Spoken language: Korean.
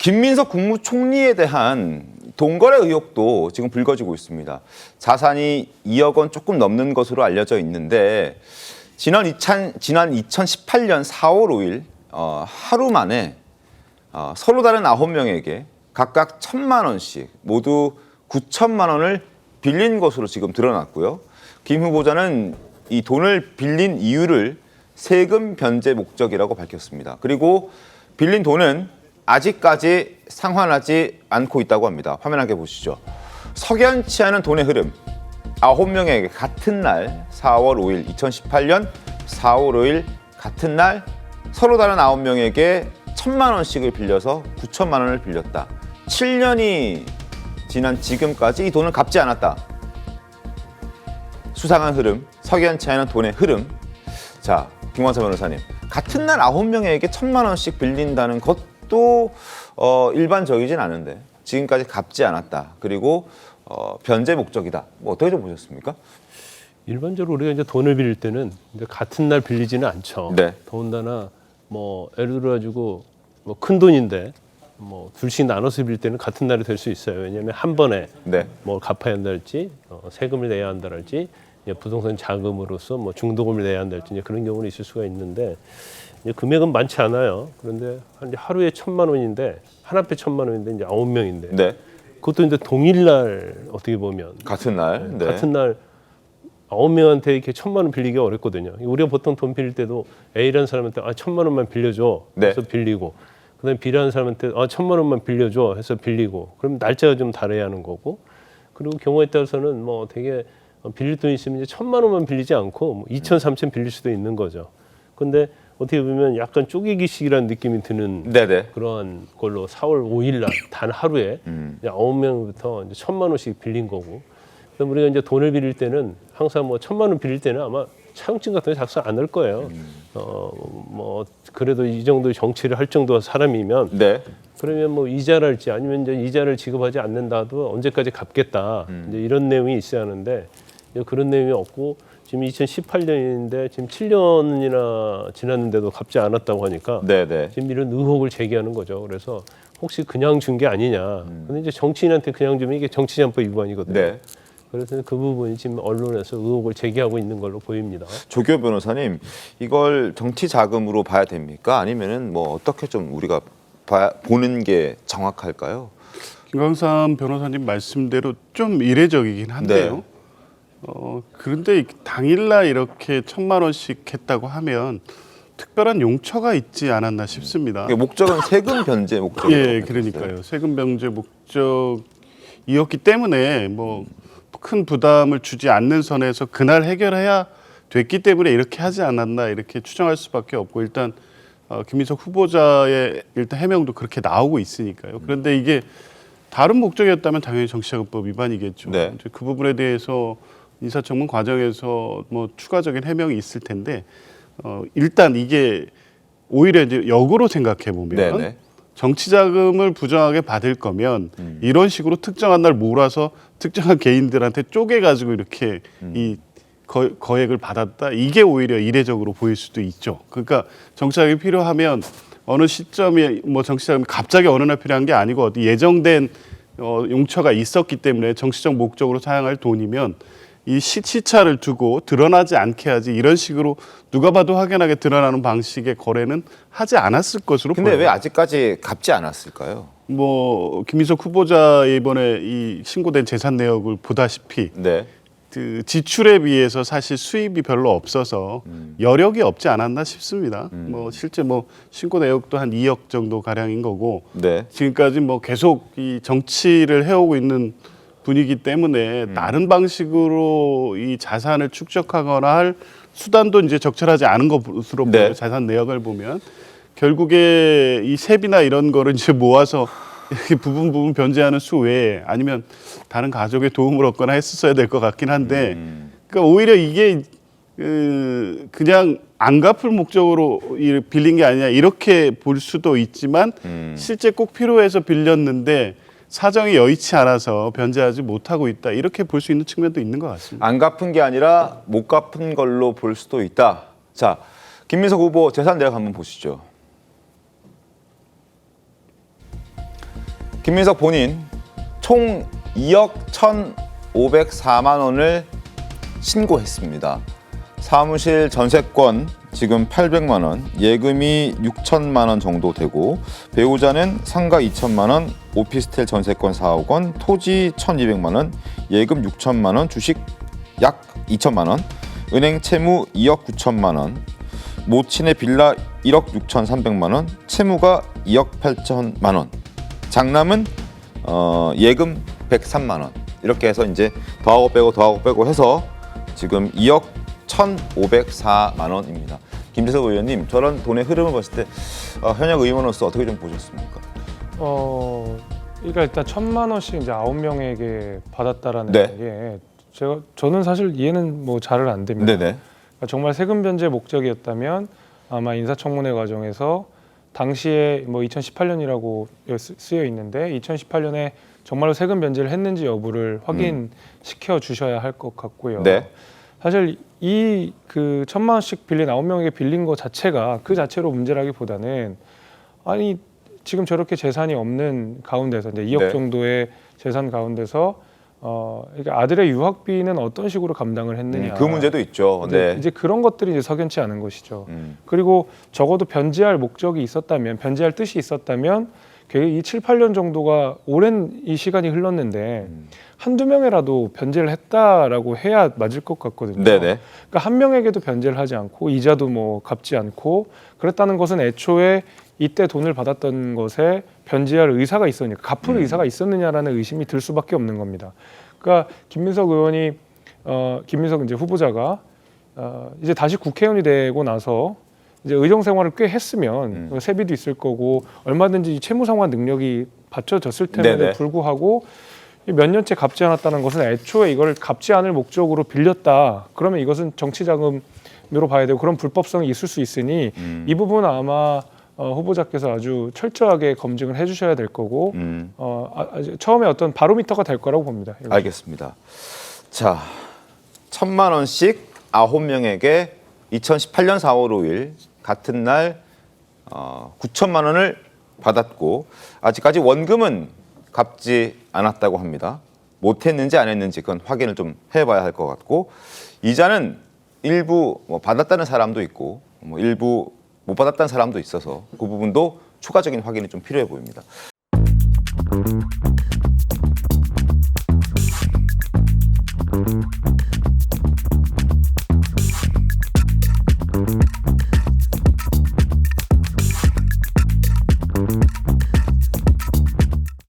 김민석 국무총리에 대한 돈거래 의혹도 지금 불거지고 있습니다. 자산이 2억 원 조금 넘는 것으로 알려져 있는데 지난 2018년 4월 5일 하루 만에 서로 다른 9명에게 각각 1,000만 원씩 모두 9천만 원을 빌린 것으로 지금 드러났고요. 김 후보자는 이 돈을 빌린 이유를 세금 변제 목적이라고 밝혔습니다. 그리고 빌린 돈은 아직까지 상환하지 않고 있다고 합니다. 화면 함께 보시죠. 석연치 않은 돈의 흐름. 9명에게 같은 날 4월 5일 2018년 4월 5일 같은 날 서로 다른 9명에게 1,000만 원씩을 빌려서 9천만 원을 빌렸다. 7년이 지난 지금까지 이 돈을 갚지 않았다. 수상한 흐름, 석연치 않은 돈의 흐름. 자, 김광사 변호사님. 같은 날 9명에게 1,000만 원씩 빌린다는 것도 일반적이진 않은데 지금까지 갚지 않았다. 그리고 변제 목적이다. 뭐 어떻게 좀 보셨습니까? 일반적으로 우리가 이제 돈을 빌릴 때는 이제 같은 날 빌리지는 않죠. 네. 더군다나 뭐 예를 들어 가지고 뭐 큰 돈인데 뭐 둘씩 나눠서 빌릴 때는 같은 날이 될 수 있어요. 왜냐하면 한 번에 네. 뭐 갚아야 한다랄지 세금을 내야 한다랄지 부동산 자금으로서 뭐 중도금을 내야 한다랄지 이제 그런 경우는 있을 수가 있는데 이제 금액은 많지 않아요. 그런데 하루에 1,000만 원인데 한 앞에 1,000만 원인데 이제 9명인데 네. 그것도 이제 동일날 어떻게 보면 같은 날. 네. 같은 날 9명한테 이렇게 1,000만 원 빌리기가 어렵거든요. 우리가 보통 돈 빌릴 때도 A라는 사람한테 1,000만 원만 빌려줘 해서 네. 빌리고 그다음에 B라는 사람한테 1,000만 원만 빌려줘 해서 빌리고 그럼 날짜가 좀 다르야 하는 거고 그리고 경우에 따라서는 뭐 되게 빌릴 돈 있으면 이제 1,000만 원만 빌리지 않고 뭐 2,000, 3,000 빌릴 수도 있는 거죠. 근데 어떻게 보면 약간 쪼개기식이라는 느낌이 드는 네네. 그러한 걸로 4월 5일 날 단 하루에 9명부터 이제 1,000만 원씩 빌린 거고 그럼 우리가 이제 돈을 빌릴 때는 항상 뭐 1,000만 원 빌릴 때는 아마 차용증 같은 거 작성 안 할 거예요. 뭐 그래도 이 정도 정치를 할 정도 사람이면 네. 그러면 뭐 이자랄지 아니면 이제 이자를 지급하지 않는다도 언제까지 갚겠다 이제 이런 내용이 있어야 하는데 그런 내용이 없고 지금 2018년인데 지금 7년이나 지났는데도 갚지 않았다고 하니까 네네. 지금 이런 의혹을 제기하는 거죠. 그래서 혹시 그냥 준 게 아니냐. 근데 이제 정치인한테 그냥 주면 이게 정치자금법 위반이거든요. 네. 그래서 그 부분이 지금 언론에서 의혹을 제기하고 있는 걸로 보입니다. 조교 변호사님, 이걸 정치 자금으로 봐야 됩니까? 아니면은 뭐 어떻게 좀 우리가 보는 게 정확할까요? 김광삼 변호사님 말씀대로 좀 이례적이긴 한데요. 네. 그런데 당일날 이렇게 1,000만 원씩 했다고 하면 특별한 용처가 있지 않았나 싶습니다. 목적은 세금 변제 목적이라고 예, 그러니까요. 세금 변제 목적이었기 때문에 뭐 큰 부담을 주지 않는 선에서 그날 해결해야 됐기 때문에 이렇게 하지 않았나 이렇게 추정할 수밖에 없고 일단 김민석 후보자의 일단 해명도 그렇게 나오고 있으니까요. 그런데 이게 다른 목적이었다면 당연히 정치자금법 위반이겠죠. 네. 이제 그 부분에 대해서 인사청문 과정에서 뭐 추가적인 해명이 있을 텐데 일단 이게 오히려 이제 역으로 생각해 보면 네네. 정치 자금을 부정하게 받을 거면 이런 식으로 특정한 날 몰아서 특정한 개인들한테 쪼개 가지고 이렇게 이 거액을 받았다. 이게 오히려 이례적으로 보일 수도 있죠. 그러니까 정치 자금이 필요하면 어느 시점에 뭐 정치 자금이 갑자기 어느 날 필요한 게 아니고 어디 예정된 용처가 있었기 때문에 정치적 목적으로 사용할 돈이면 이 시차를 두고 드러나지 않게 하지 이런 식으로 누가 봐도 확연하게 드러나는 방식의 거래는 하지 않았을 것으로 근데 보여요. 왜 아직까지 갚지 않았을까요? 뭐 김민석 후보자 이번에 이 신고된 재산 내역을 보다시피 네. 그 지출에 비해서 사실 수입이 별로 없어서 여력이 없지 않았나 싶습니다. 뭐 실제 뭐 신고 내역도 한 2억 정도 가량인 거고 네. 지금까지 뭐 계속 이 정치를 해오고 있는 분이기 때문에 다른 방식으로 이 자산을 축적하거나 할 수단도 이제 적절하지 않은 것으로 네. 보여요. 자산 내역을 보면 결국에 이 세비나 이런 거를 이제 모아서 이렇게 부분 변제하는 수 외에 아니면 다른 가족의 도움을 얻거나 했었어야 될 것 같긴 한데 그러니까 오히려 이게 그냥 안 갚을 목적으로 빌린 게 아니냐 이렇게 볼 수도 있지만 실제 꼭 필요해서 빌렸는데 사정이 여의치 않아서 변제하지 못하고 있다 이렇게 볼 수 있는 측면도 있는 것 같습니다. 안 갚은 게 아니라 못 갚은 걸로 볼 수도 있다. 자, 김민석 후보 재산 내역 한번 보시죠. 김민석 본인 총 2억 1,504만 원을 신고했습니다. 사무실 전세권 지금 800만 원, 예금이 6천만 원 정도 되고 배우자는 상가 2천만 원, 오피스텔 전세권 4억 원, 토지 1,200만 원, 예금 6천만 원, 주식 약 2천만 원, 은행 채무 2억 9천만 원, 모친의 빌라 1억 6,300만 원, 채무가 2억 8천만 원, 장남은 예금 103만 원 이렇게 해서 이제 더하고 빼고 해서 지금 2억 1,504만 원입니다. 김재석 의원님, 저런 돈의 흐름을 봤을 때 현역 의원으로서 어떻게 좀 보셨습니까? 그러니까 일단 1,000만 원씩 이제 9명에게 받았다라는 네. 게 저는 사실 이해는 뭐 잘은 안 됩니다. 네네. 그러니까 정말 세금 변제 목적이었다면 아마 인사청문회 과정에서 당시에 뭐 2018년이라고 쓰여 있는데 2018년에 정말로 세금 변제를 했는지 여부를 확인시켜 주셔야 할 것 같고요. 네. 사실 이 그 1,000만 원씩 빌린 9명에게 빌린 것 자체가 그 자체로 문제라기보다는 아니 지금 저렇게 재산이 없는 가운데서 이제 2억 네. 정도의 재산 가운데서 그러니까 아들의 유학비는 어떤 식으로 감당을 했느냐. 그 문제도 있죠. 네. 이제 그런 것들이 이제 석연치 않은 것이죠. 그리고 적어도 변제할 목적이 있었다면, 변제할 뜻이 있었다면, 이 7, 8년 정도가 오랜 이 시간이 흘렀는데 한두 명이라도 변제를 했다라고 해야 맞을 것 같거든요. 네네. 그러니까 한 명에게도 변제를 하지 않고 이자도 뭐 갚지 않고 그랬다는 것은 애초에 이때 돈을 받았던 것에 변제할 의사가 있었느냐, 갚을 의사가 있었느냐라는 의심이 들 수밖에 없는 겁니다. 그러니까 김민석 의원이 김민석 이제 후보자가 이제 다시 국회의원이 되고 나서 이제 의정 생활을 꽤 했으면 세비도 있을 거고 얼마든지 채무상환 능력이 받쳐졌을 텐데도 네네. 불구하고 몇 년째 갚지 않았다는 것은 애초에 이걸 갚지 않을 목적으로 빌렸다. 그러면 이것은 정치자금으로 봐야 되고 그런 불법성이 있을 수 있으니 이 부분은 아마 후보자께서 아주 철저하게 검증을 해주셔야 될 거고 처음에 어떤 바로미터가 될 거라고 봅니다. 이것이. 알겠습니다. 자, 1,000만 원씩 9명에게 2018년 4월 5일 같은 날 9천만 원을 받았고 아직까지 원금은 갚지 않았다고 합니다. 못했는지 안 했는지 그건 확인을 좀 해봐야 할 것 같고 이자는 일부 뭐 받았다는 사람도 있고 뭐 일부 못 받았다는 사람도 있어서 그 부분도 추가적인 확인이 좀 필요해 보입니다.